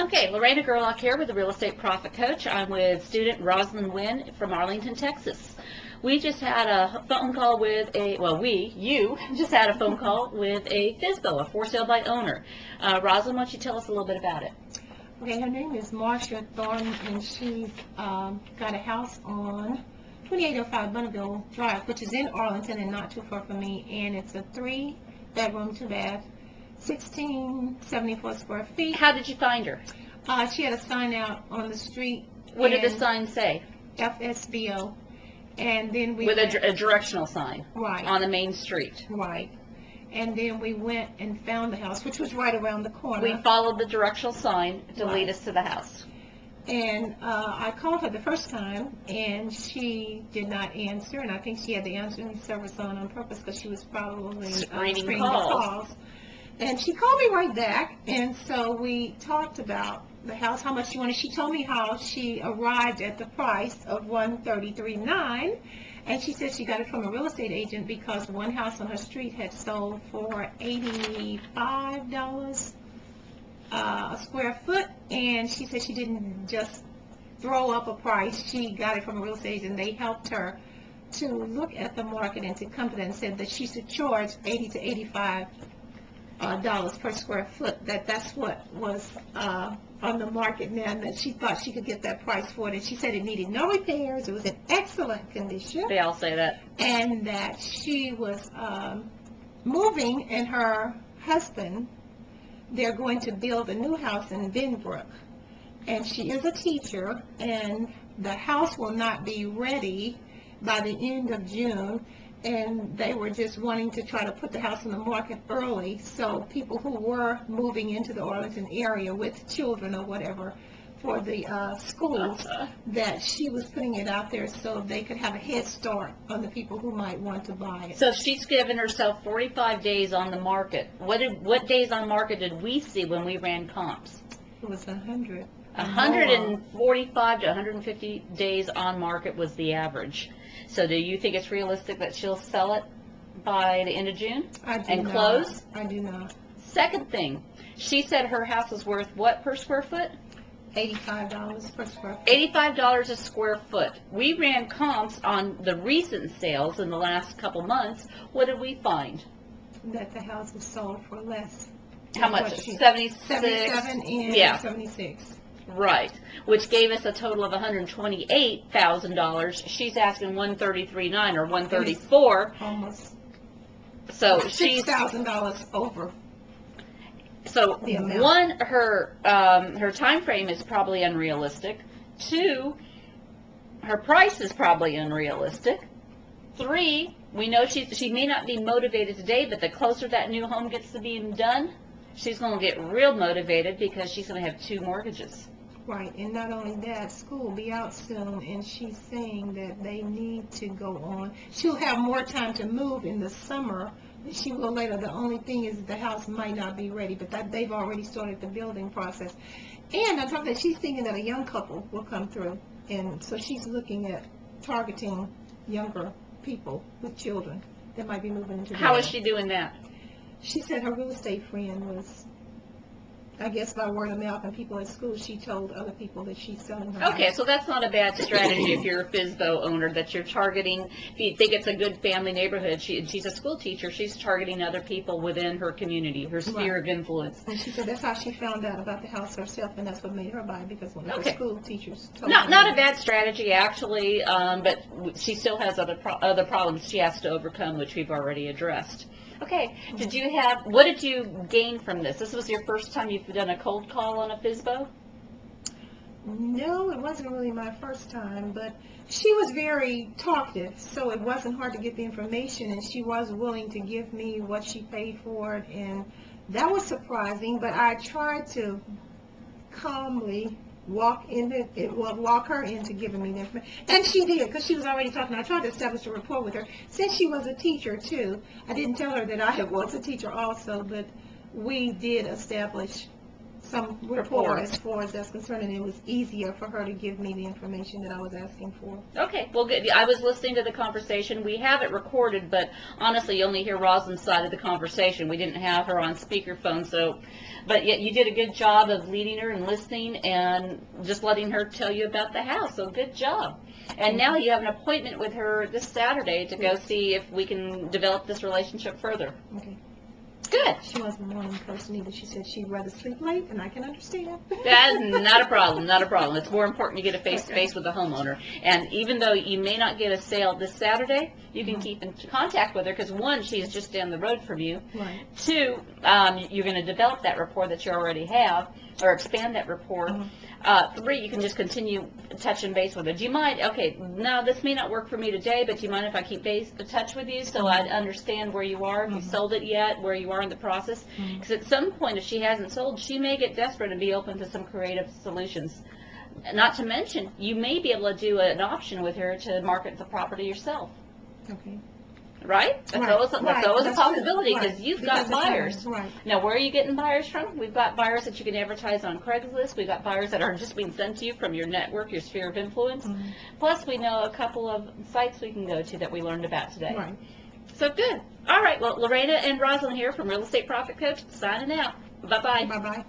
Okay, Lorena Gerlach here with the Real Estate Profit Coach. I'm with student Rosalind Wynn from Arlington, Texas. We just had a phone call with you just had a phone call with a FSBO, a for sale by owner. Rosalind, why don't you tell us a little bit about it? Okay, her name is Marcia Thornton, and she's got a house on 2805 Bonneville Drive, which is in Arlington and not too far from me, and it's a 3-bedroom, 2-bath, 1674 square feet. How did you find her? She had a sign out on the street. What did the sign say? FSBO. And then we with went, a directional sign, right, on the main street. Right. And then we went and found the house, which was right around the corner. We followed the directional sign to lead us to the house. And I called her the first time, and she did not answer, and I think she had the answering service on purpose because she was probably screening the calls. And she called me right back, and so we talked about the house, how much she wanted. She told me how she arrived at the price of $133,900, and she said she got it from a real estate agent because one house on her street had sold for $85 a square foot, and she said she didn't just throw up a price. She got it from a real estate agent. They helped her to look at the market and to come to that, and said that she should charge $80 to $85 per square foot. That's what was on the market now, and that she thought she could get that price for it. And she said it needed no repairs, it was in excellent condition. They all say that. And that she was moving, and her husband, they're going to build a new house in Benbrook, and she is a teacher, and the house will not be ready by the end of June, and they were just wanting to try to put the house on the market early, so people who were moving into the Arlington area with children or whatever for the schools, that she was putting it out there so they could have a head start on the people who might want to buy it. So she's given herself 45 days on the market. What days on market did we see when we ran comps? It was 100. 145 to 150 days on market was the average. So do you think it's realistic that she'll sell it by the end of June and close? I do not. Second thing, she said her house is worth what per square foot? $85 per square foot. $85 a square foot. We ran comps on the recent sales in the last couple months. What did we find? That the house was sold for less. How much? 76? 77 and yeah. 76. Right, which gave us a total of $128,000. She's asking $133,900 or $134,000. Almost. So she's $6,000 over. So one, her time frame is probably unrealistic. 2, her price is probably unrealistic. 3, we know she may not be motivated today, but the closer that new home gets to being done, she's going to get real motivated because she's going to have 2 mortgages. Right, and not only that, school will be out soon, and she's saying that they need to go on. She'll have more time to move in the summer than she will later. The only thing is the house might not be ready, but that they've already started the building process. And on top of that, she's thinking that a young couple will come through, and so she's looking at targeting younger people with children that might be moving into the How is she doing that? She said her real estate friend was, I guess by word of mouth, and people at school, she told other people that she's selling her Okay, house. so that's not a bad strategy if you're a FSBO owner, that you're targeting. If you think it's a good family neighborhood, she's a school teacher, she's targeting other people within her community, her sphere of influence. And she said that's how she found out about the house herself, and that's what made her buy it, because one of her school teachers told her. Not a bad strategy, actually, but she still has other problems she has to overcome, which we've already addressed. Okay, what did you gain from this? This was your first time you've done a cold call on a FSBO? No, it wasn't really my first time, but she was very talkative, so it wasn't hard to get the information, and she was willing to give me what she paid for it, and that was surprising, but I tried to calmly walk her into giving me the information, and she did, because she was already talking. I tried to establish a rapport with her since she was a teacher too. I didn't tell her that I was a teacher also, but we did establish some rapport as far as that's concerned, and it was easier for her to give me the information that I was asking for. Okay, well, good. I was listening to the conversation. We have it recorded, but honestly, you only hear Rosalind's side of the conversation. We didn't have her on speakerphone, so, but yet you did a good job of leading her and listening and just letting her tell you about the house, so good job. And now you have an appointment with her this Saturday to go see if we can develop this relationship further. Okay. Good. She wasn't a morning person either. She said she'd rather sleep late, and I can understand. That's not a problem, not a problem. It's more important to get a face-to-face with the homeowner. And even though you may not get a sale this Saturday, you can keep in contact with her because, one, she's just down the road from you. Right. Two, you're going to develop that rapport that you already have or expand that rapport. Three, you can just continue touching base with her. Do you mind, okay, now this may not work for me today, but do you mind if I keep touch with you so I understand where you are, if you sold it yet, where you are in the process? Because at some point, if she hasn't sold, she may get desperate and be open to some creative solutions. Not to mention, you may be able to do an option with her to market the property yourself. Okay. Right? That's always a possibility because you've got buyers. Right. Now, where are you getting buyers from? We've got buyers that you can advertise on Craigslist. We've got buyers that are just being sent to you from your network, your sphere of influence. Plus, we know a couple of sites we can go to that we learned about today. Right. So, good. All right. Well, Lorena and Rosalind here from Real Estate Profit Coach signing out. Bye-bye. Bye-bye.